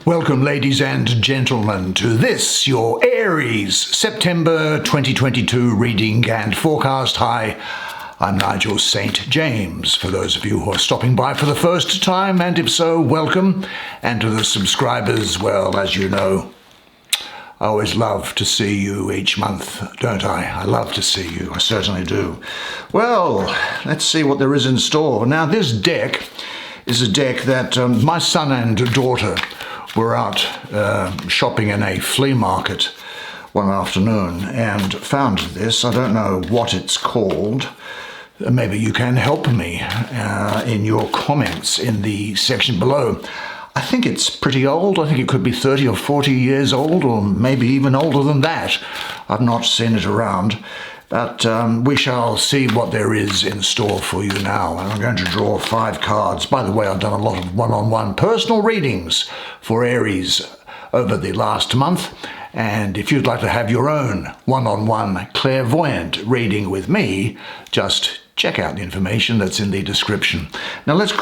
Welcome, ladies and gentlemen, to this, your Aries September 2022 reading and forecast. Hi, I'm Nigel Saint James, for those of you who are stopping by for the first time, and if so, welcome. And to the subscribers, well, as you know, I always love to see you each month, don't I? I love to see you, I certainly do. Well, let's see what there is in store. Now, this deck is a deck that my son and daughter were out shopping in a flea market one afternoon and found this. I don't know what it's called. Maybe you can help me in your comments in the section below. I think it's pretty old. I think it could be 30 or 40 years old, or maybe even older than that. I've not seen it around. But we shall see what there is in store for you now. And I'm going to draw 5 cards. By the way, I've done a lot of one-on-one personal readings for Aries over the last month. And if you'd like to have your own one-on-one clairvoyant reading with me, just check out the information that's in the description. Now let's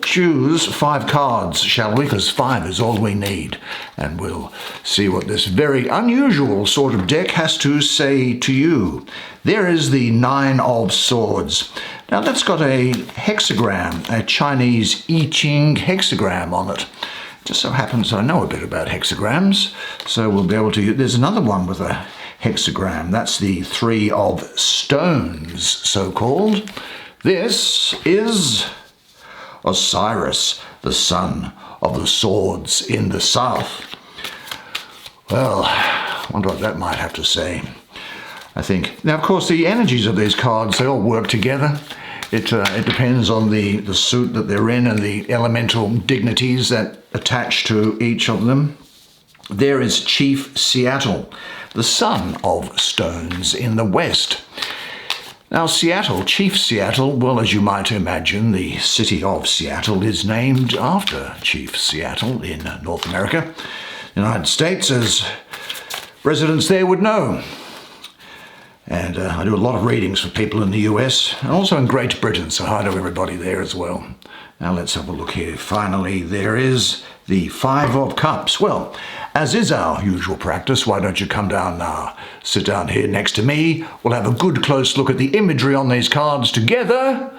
choose 5 cards, shall we? Because 5 is all we need. And we'll see what this very unusual sort of deck has to say to you. There is the 9 of Swords. Now that's got a hexagram, a Chinese I Ching hexagram on it. Just so happens I know a bit about hexagrams, so we'll be able to use. There's another one with a hexagram. That's the 3 of Stones, so-called. This is Osiris, the son of the swords in the south. Well, I wonder what that might have to say. I think. Now, of course, the energies of these cards, they all work together. It depends on the suit that they're in and the elemental dignities that attach to each of them. There is Chief Seattle, the son of Stones in the west. Now, Seattle, Chief Seattle, well, as you might imagine, the city of Seattle is named after Chief Seattle in North America. The United States, as residents there would know. And I do a lot of readings for people in the US and also in Great Britain, so hi to everybody there as well. Now let's have a look here. Finally, there is the 5 of Cups. Well, as is our usual practice, why don't you come down now, sit down here next to me. We'll have a good close look at the imagery on these cards together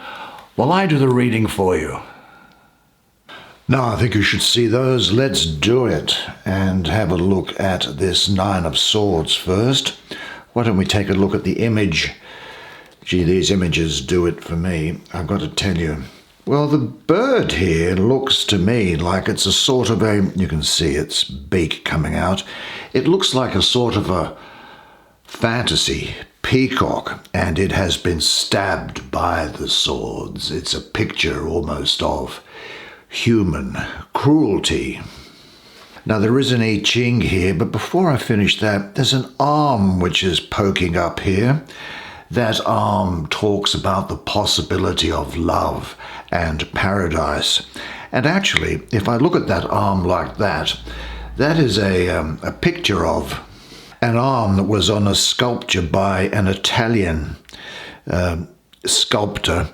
while I do the reading for you. Now I think you should see those. Let's do it and have a look at this 9 of Swords first. Why don't we take a look at the image? Gee, these images do it for me, I've got to tell you. Well, the bird here looks to me like it's a sort of a, you can see its beak coming out. It looks like a sort of a fantasy peacock, and it has been stabbed by the swords. It's a picture almost of human cruelty. Now, there is an I Ching here, but before I finish that, there's an arm which is poking up here. That arm talks about the possibility of love and paradise. And actually, if I look at that arm like that, that is a picture of an arm that was on a sculpture by an Italian sculptor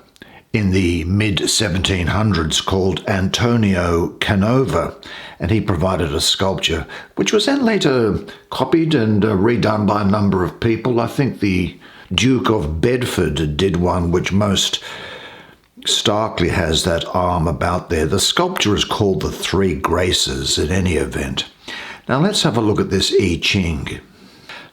in the mid-1700s called Antonio Canova, and he provided a sculpture which was then later copied and redone by a number of people. I think the Duke of Bedford did one which most starkly has that arm about there. The sculpture is called the 3 Graces in any event. Now let's have a look at this I Ching.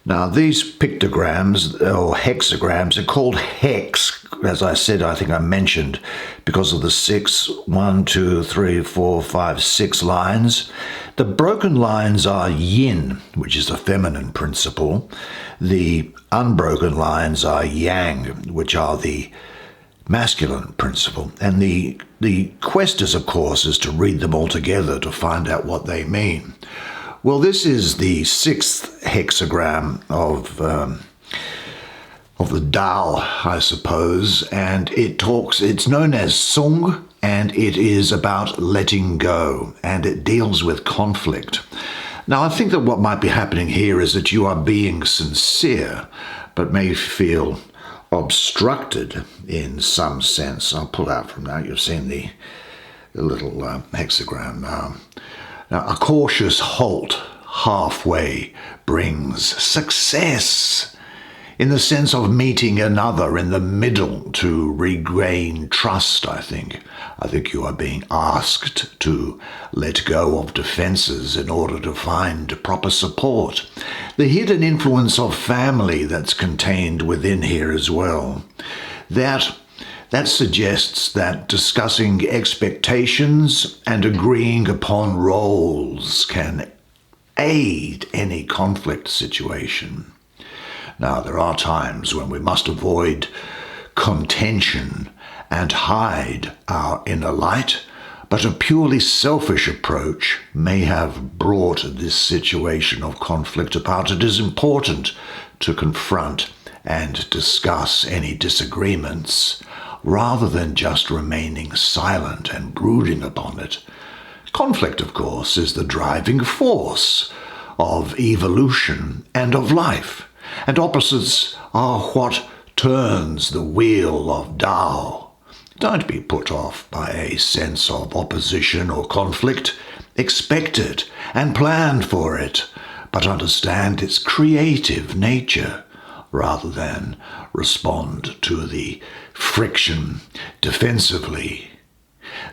Now, these pictograms, or hexagrams, are called hex, as I said, I think I mentioned, because of the 6, 1, 2, 3, 4, 5, 6 lines. The broken lines are yin, which is the feminine principle. The unbroken lines are yang, which are the masculine principle. And the quest is, of course, is to read them all together to find out what they mean. Well, this is the 6th hexagram of the Tao, I suppose, and it's known as Sung, and it is about letting go, and it deals with conflict. Now, I think that what might be happening here is that you are being sincere, but may feel obstructed in some sense. I'll pull out from that. You've seen the little hexagram now. Now, a cautious halt halfway brings success, in the sense of meeting another in the middle to regain trust, I think. I think you are being asked to let go of defenses in order to find proper support. The hidden influence of family that's contained within here as well. That suggests that discussing expectations and agreeing upon roles can aid any conflict situation. Now, there are times when we must avoid contention and hide our inner light, but a purely selfish approach may have brought this situation of conflict about. It is important to confront and discuss any disagreements rather than just remaining silent and brooding upon it. Conflict, of course, is the driving force of evolution and of life. And opposites are what turns the wheel of Tao. Don't be put off by a sense of opposition or conflict. Expect it and plan for it, but understand its creative nature rather than respond to the friction defensively.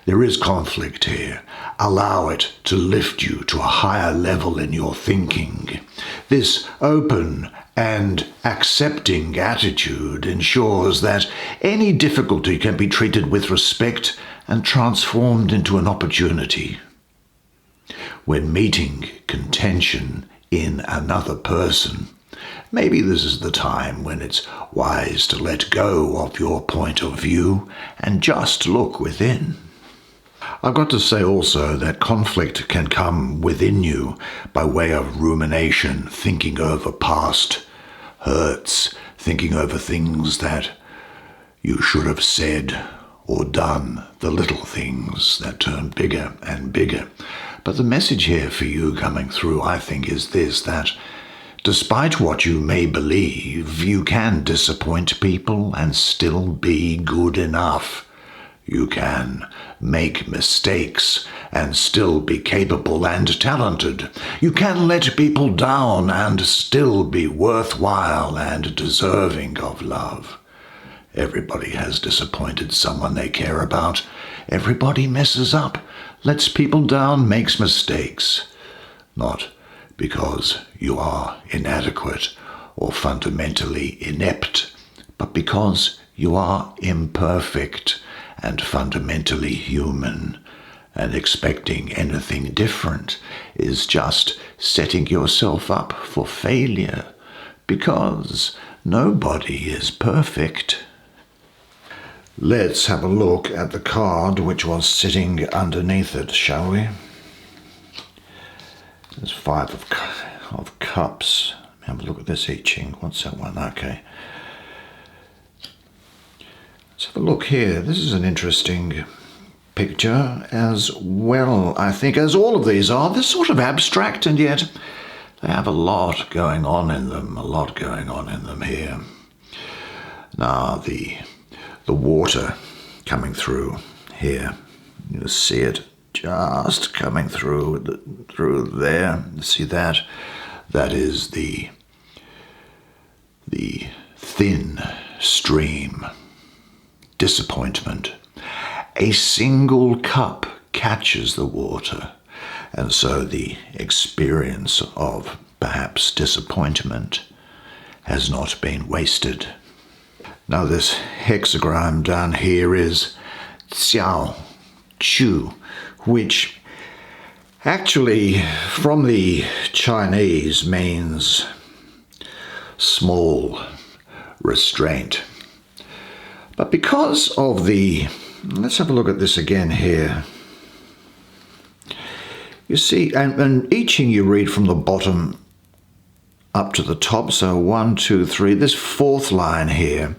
There is conflict here. Allow it to lift you to a higher level in your thinking. This open and accepting attitude ensures that any difficulty can be treated with respect and transformed into an opportunity. When meeting contention in another person, maybe this is the time when it's wise to let go of your point of view and just look within. I've got to say also that conflict can come within you by way of rumination, thinking over past hurts, thinking over things that you should have said or done, the little things that turn bigger and bigger. But the message here for you coming through, I think, is this, that despite what you may believe, you can disappoint people and still be good enough. You can make mistakes and still be capable and talented. You can let people down and still be worthwhile and deserving of love. Everybody has disappointed someone they care about. Everybody messes up, lets people down, makes mistakes. Not because you are inadequate or fundamentally inept, but because you are imperfect and fundamentally human, and expecting anything different is just setting yourself up for failure, because nobody is perfect. Let's have a look at the card which was sitting underneath it, shall we? There's 5 of Cups. Have a look at this I Ching. What's that one? Okay. Let's have a look here. This is an interesting picture as well, I think, as all of these are. They're sort of abstract, and yet they have a lot going on in them, here. Now, the water coming through here, you see it just coming through there. See that? That is the thin stream. Disappointment. A single cup catches the water, and so the experience of perhaps disappointment has not been wasted. Now this hexagram down here is Xiao Chu, which actually from the Chinese means small restraint. But because of let's have a look at this again here. You see, and I Ching you read from the bottom up to the top, so 1, 2, 3. This 4th line here,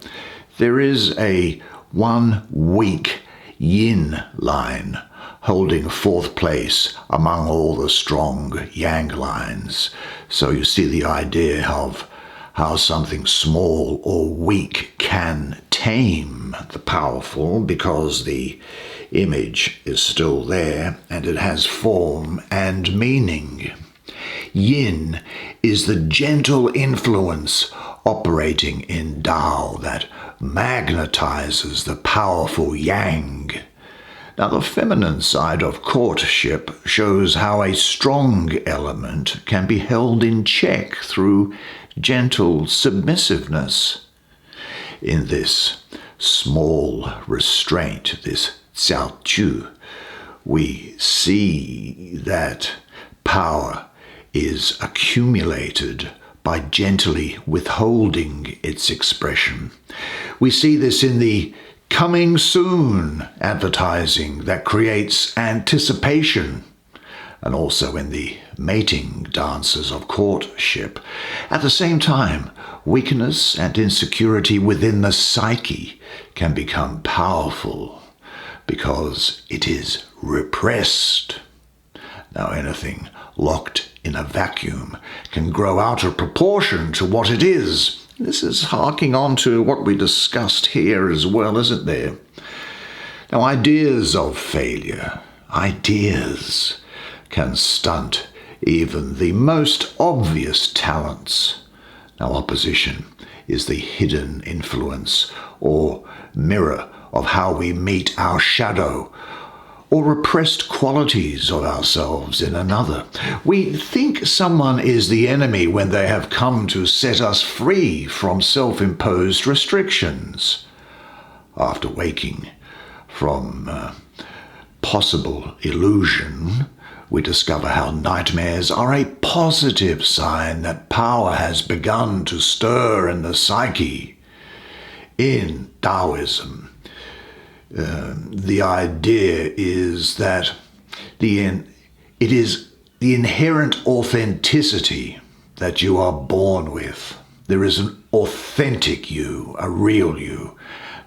there is a 1 weak yin line holding 4th place among all the strong yang lines. So you see the idea of how something small or weak can tame the powerful because the image is still there and it has form and meaning. Yin is the gentle influence operating in Tao that magnetizes the powerful Yang. Now, the feminine side of courtship shows how a strong element can be held in check through gentle submissiveness. In this small restraint, this xiao chu, we see that power is accumulated by gently withholding its expression. We see this in the coming soon advertising that creates anticipation, and also in the mating dances of courtship. At the same time, weakness and insecurity within the psyche can become powerful because it is repressed. Now, anything locked in a vacuum can grow out of proportion to what it is. This is harking on to what we discussed here as well, isn't there? Now, ideas of failure, ideas can stunt even the most obvious talents. Now, opposition is the hidden influence or mirror of how we meet our shadow or repressed qualities of ourselves in another. We think someone is the enemy when they have come to set us free from self-imposed restrictions. After waking from possible illusion, we discover how nightmares are a positive sign that power has begun to stir in the psyche. In Taoism, the idea is that it is the inherent authenticity that you are born with. There is an authentic you, a real you.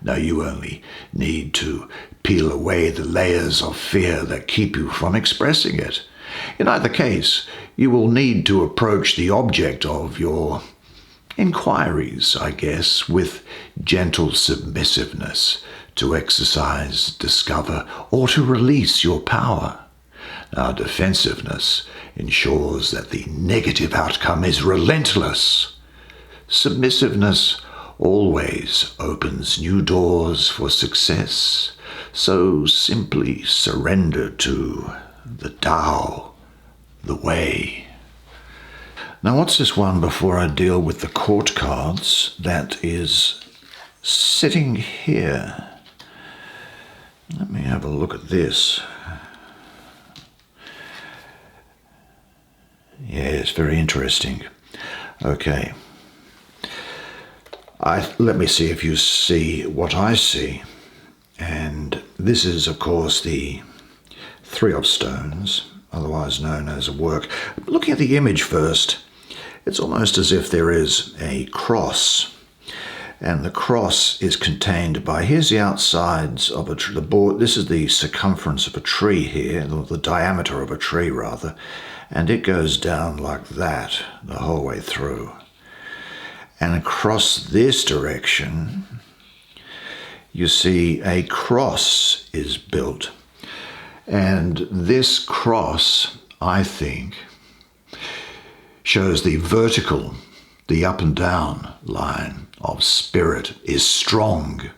Now, you only need to peel away the layers of fear that keep you from expressing it. In either case, you will need to approach the object of your inquiries, I guess, with gentle submissiveness to exercise, discover, or to release your power. Now, defensiveness ensures that the negative outcome is relentless. Submissiveness always opens new doors for success, so simply surrender to the Tao, the way. Now, what's this one before I deal with the court cards that is sitting here? Let me have a look at this. Yeah, it's very interesting. Okay. Let me see if you see what I see. And this is, of course, the Three of Stones, otherwise known as a work. Looking at the image first, it's almost as if there is a cross. And the cross is contained by, here's the outsides of the board. This is the circumference of a tree here, or the diameter of a tree rather, and it goes down like that the whole way through. And across this direction, you see a cross is built. And this cross, I think, shows the vertical, the up and down line of spirit is strong,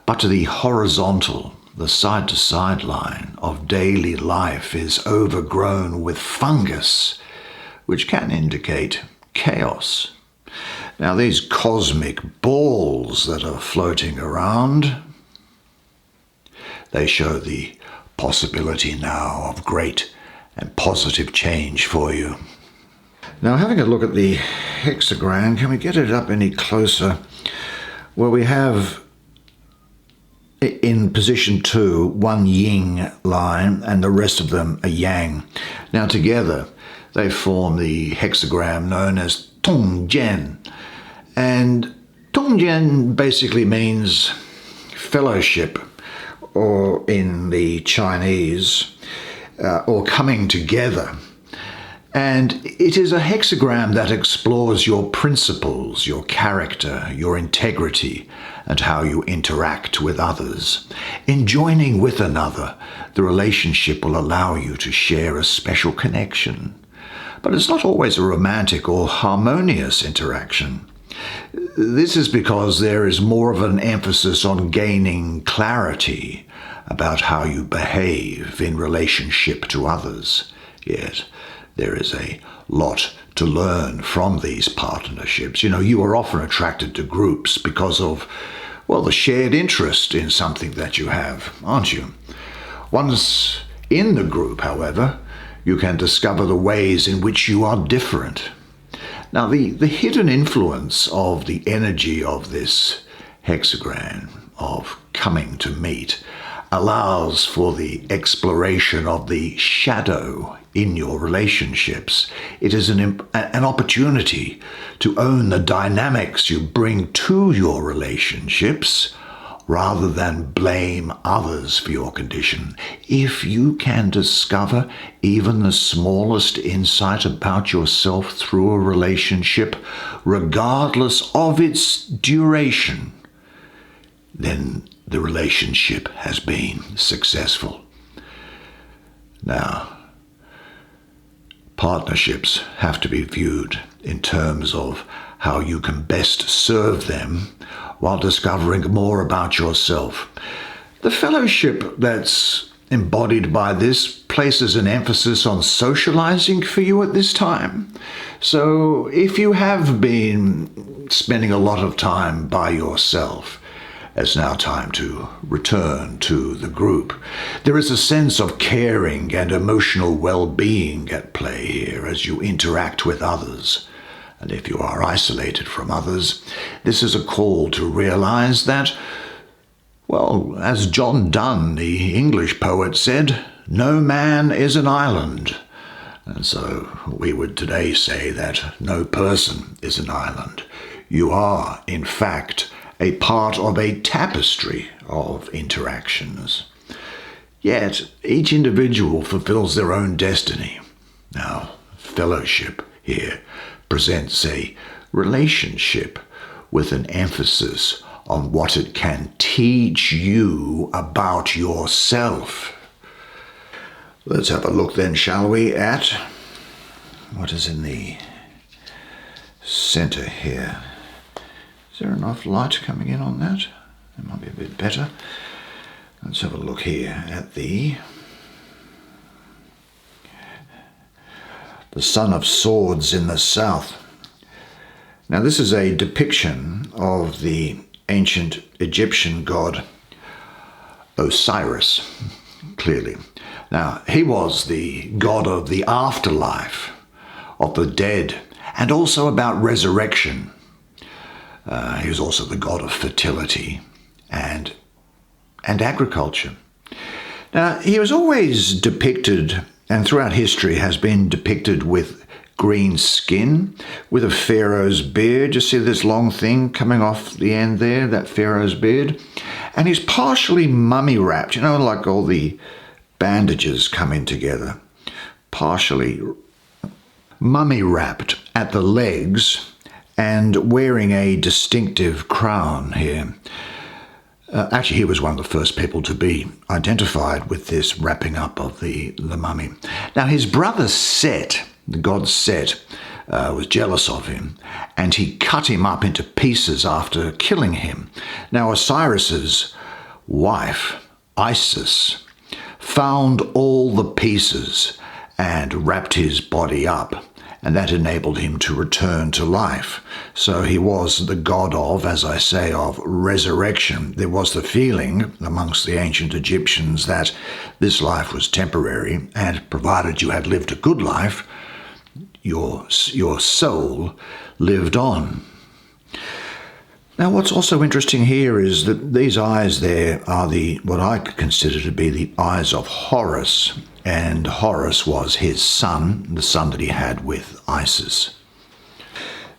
but the horizontal, the side-to-side line of daily life is overgrown with fungus, which can indicate chaos. Now, these cosmic balls that are floating around, they show the possibility now of great and positive change for you. Now, having a look at the hexagram, can we get it up any closer? Well, we have in position 2 one yin line and the rest of them a yang. Now, together they form the hexagram known as tongjian. And tongjian basically means fellowship, or in the Chinese, or coming together. And it is a hexagram that explores your principles, your character, your integrity, and how you interact with others. In joining with another, the relationship will allow you to share a special connection. But it's not always a romantic or harmonious interaction. This is because there is more of an emphasis on gaining clarity about how you behave in relationship to others. Yet, there is a lot to learn from these partnerships. You are often attracted to groups because of, the shared interest in something that you have, aren't you? Once in the group, however, you can discover the ways in which you are different. Now, the hidden influence of the energy of this hexagram, of coming to meet, allows for the exploration of the shadow in your relationships. It is an opportunity to own the dynamics you bring to your relationships rather than blame others for your condition. If you can discover even the smallest insight about yourself through a relationship, regardless of its duration, then the relationship has been successful. Now, partnerships have to be viewed in terms of how you can best serve them while discovering more about yourself. The fellowship that's embodied by this places an emphasis on socializing for you at this time. So if you have been spending a lot of time by yourself, it's now time to return to the group. There is a sense of caring and emotional well-being at play here as you interact with others. And if you are isolated from others, this is a call to realize that, as John Donne, the English poet, said, no man is an island. And so we would today say that no person is an island. You are, in fact, a part of a tapestry of interactions. Yet each individual fulfills their own destiny. Now, fellowship here presents a relationship with an emphasis on what it can teach you about yourself. Let's have a look then, shall we, at what is in the center here. Is there enough light coming in on that? It might be a bit better. Let's have a look here at the Son of Swords in the south. Now, this is a depiction of the ancient Egyptian god Osiris, clearly. Now, he was the god of the afterlife, of the dead, and also about resurrection. He was also the god of fertility and agriculture. Now, he was always depicted, and throughout history has been depicted, with green skin, with a pharaoh's beard. You see this long thing coming off the end there, that pharaoh's beard? And he's partially mummy wrapped, like all the bandages coming together. Partially mummy wrapped at the legs and wearing a distinctive crown here. Actually, he was one of the first people to be identified with this wrapping up of the mummy. Now, his brother Set, the god Set, was jealous of him, and he cut him up into pieces after killing him. Now, Osiris's wife, Isis, found all the pieces and wrapped his body up, and that enabled him to return to life. So he was the god of, as I say, of resurrection. There was the feeling amongst the ancient Egyptians that this life was temporary, and provided you had lived a good life, your soul lived on. Now, what's also interesting here is that these eyes there are what I consider to be the eyes of Horus, and Horus was his son, the son that he had with Isis.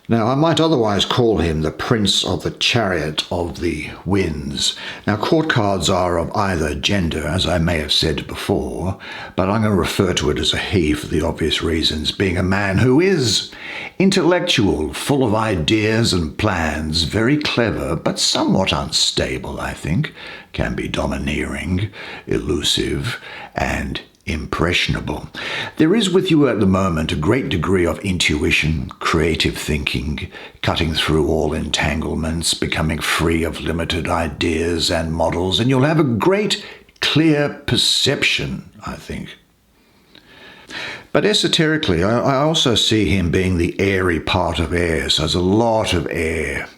Now, I might otherwise call him the Prince of the Chariot of the Winds. Now, court cards are of either gender, as I may have said before, but I'm going to refer to it as a he for the obvious reasons, being a man who is intellectual, full of ideas and plans, very clever, but somewhat unstable, I think, can be domineering, elusive, and impressionable. There is with you at the moment a great degree of intuition, creative thinking, cutting through all entanglements, becoming free of limited ideas and models, and you'll have a great clear perception, I think. But esoterically, I also see him being the airy part of air, so there's a lot of air.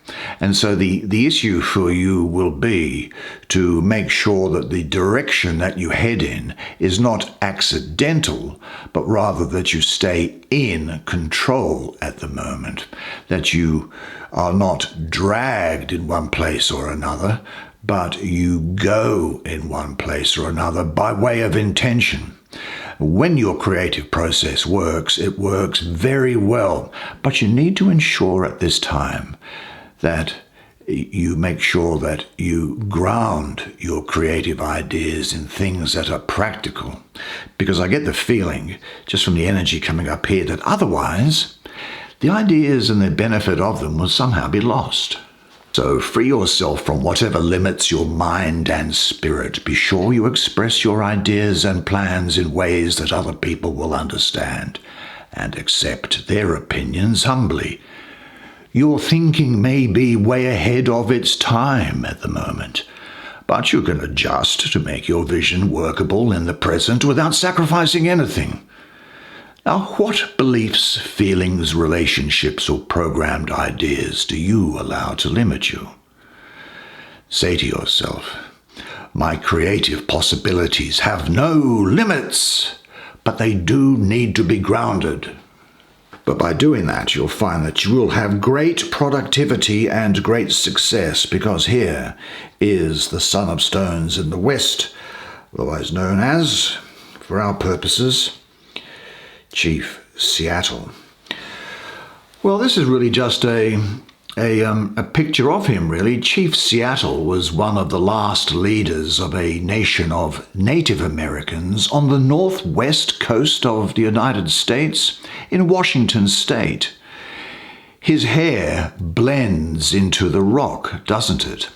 And so the issue for you will be to make sure that the direction that you head in is not accidental, but rather that you stay in control at the moment, that you are not dragged in one place or another, but you go in one place or another by way of intention. When your creative process works, it works very well, but you need to ensure at this time that you make sure that you ground your creative ideas in things that are practical, because I get the feeling, just from the energy coming up here, that otherwise the ideas and the benefit of them will somehow be lost. So free yourself from whatever limits your mind and spirit. Be sure you express your ideas and plans in ways that other people will understand and accept their opinions humbly. Your thinking may be way ahead of its time at the moment, but you can adjust to make your vision workable in the present without sacrificing anything. Now, what beliefs, feelings, relationships, or programmed ideas do you allow to limit you? Say to yourself, my creative possibilities have no limits, but they do need to be grounded. But by doing that, you'll find that you will have great productivity and great success, because here is the Son of Stones in the West, otherwise known as, for our purposes, Chief Seattle. Well, this is really just a picture of him, really. Chief Seattle was one of the last leaders of a nation of Native Americans on the northwest coast of the United States in Washington State. His hair blends into the rock, doesn't it?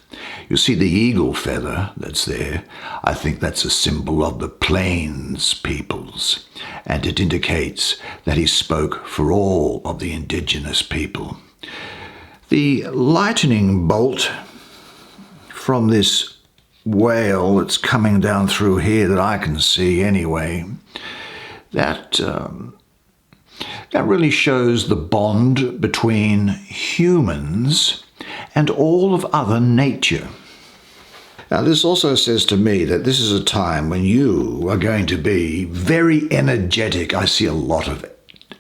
You see the eagle feather that's there. I think that's a symbol of the Plains peoples, and it indicates that he spoke for all of the indigenous people. The lightning bolt from this whale that's coming down through here that I can see anyway, that really shows the bond between humans and all of other nature. Now, this also says to me that this is a time when you are going to be very energetic. I see a lot of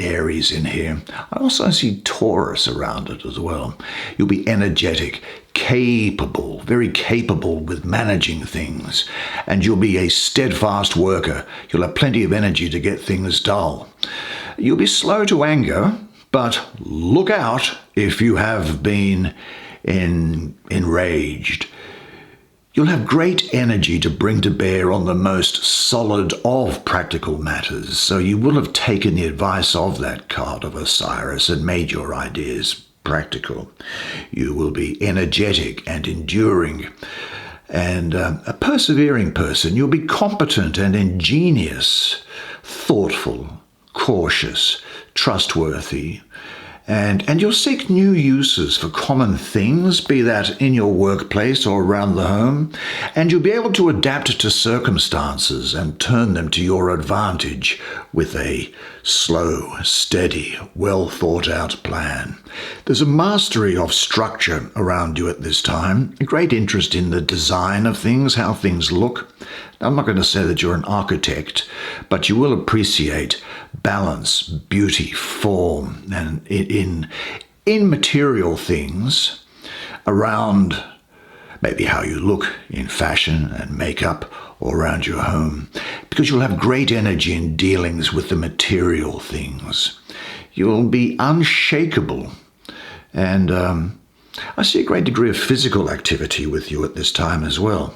Aries in here. I also see Taurus around it as well. You'll be energetic, capable, very capable with managing things, and you'll be a steadfast worker. You'll have plenty of energy to get things done. You'll be slow to anger, but look out if you have been enraged. You'll have great energy to bring to bear on the most solid of practical matters, so you will have taken the advice of that card of Osiris and made your ideas practical. You will be energetic and enduring and a persevering person. You'll be competent and ingenious, thoughtful, cautious, trustworthy, and you'll seek new uses for common things, be that in your workplace or around the home, and you'll be able to adapt to circumstances and turn them to your advantage with a slow, steady, well thought out plan. There's a mastery of structure around you at this time, a great interest in the design of things, how things look. I'm not going to say that you're an architect, but you will appreciate balance, beauty, form, and in material things around maybe how you look in fashion and makeup or around your home, because you'll have great energy in dealings with the material things. You'll be unshakable And I see a great degree of physical activity with you at this time as well.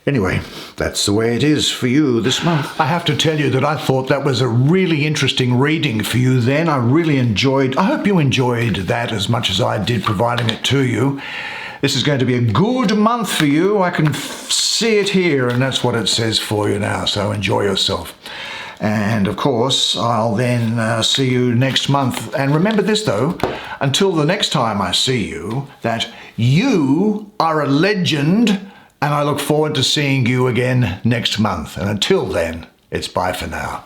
Anyway, that's the way it is for you this month. I have to tell you that I thought that was a really interesting reading for you then. I hope you enjoyed that as much as I did providing it to you. This is going to be a good month for you. I can see it here, and that's what it says for you now, so enjoy yourself. And of course, I'll then see you next month. And remember this though, until the next time I see you, that you are a legend, and I look forward to seeing you again next month. And until then, it's bye for now.